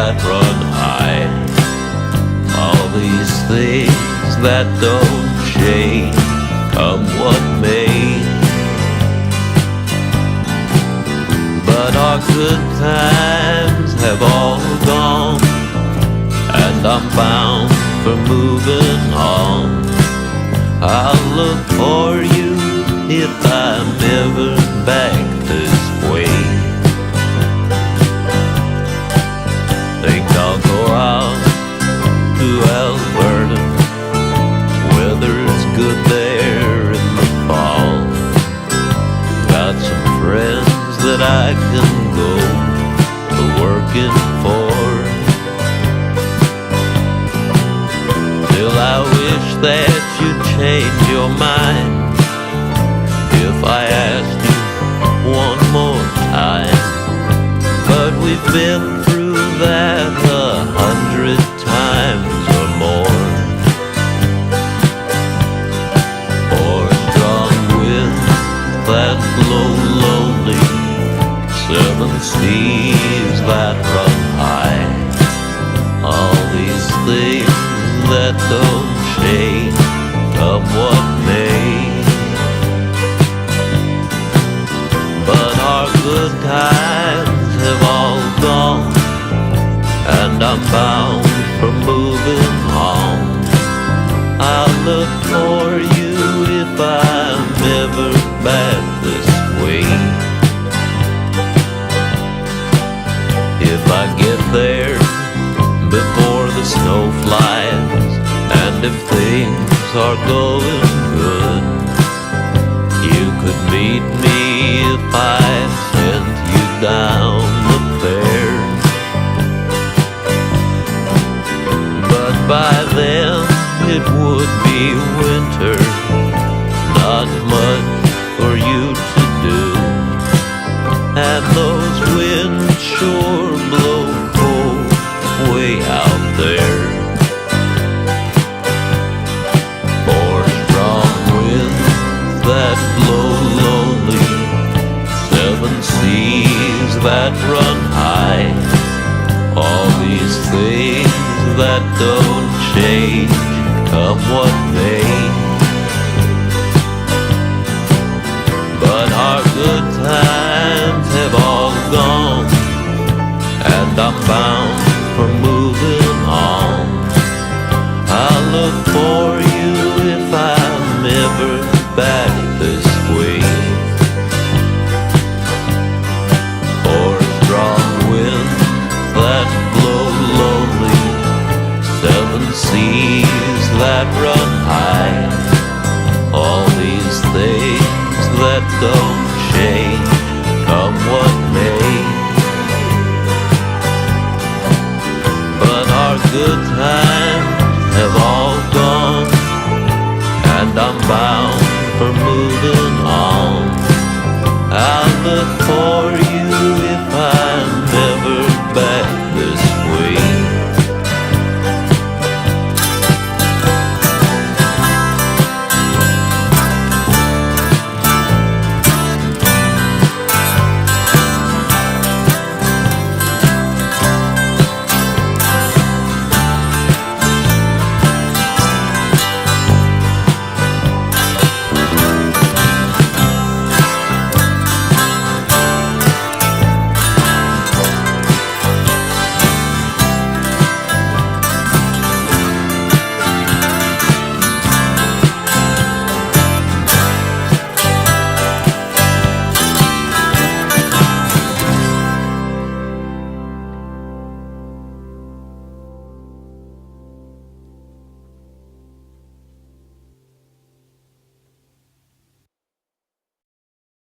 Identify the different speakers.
Speaker 1: that run high, all these things that don't change, come what may. But our good times have all gone, and I'm bound for moving on. I'll look for you if I'm ever back this way. Think I'll go out to Alberta, weather's good there in the fall. Got some friends that I can go to working for. Still I wish that you'd change your mind if I asked you one more time. But we've been through that 100 times or more. Or strong winds that blow lonely, 7 seas that run high, all these things that don't change, come what may. But our good times have all gone, and I'm bound for moving on. I'll look for you if I'm ever back this way. If I get there before the snow flies, and if things are going good, you could meet me if I sent you down the fair. But by then it would be winter, not much for you to do, and those winds sure blow cold way out there. Or strong winds that blow lonely, 7 seas that run high, all these things that don't change, come what may. But our good times have all gone, and I'm bound for moving on. I'll look for you if I'm ever back this way. Or strong winds that blow lonely, 7 seas that run high, all these things that don't change, come what may. But our good times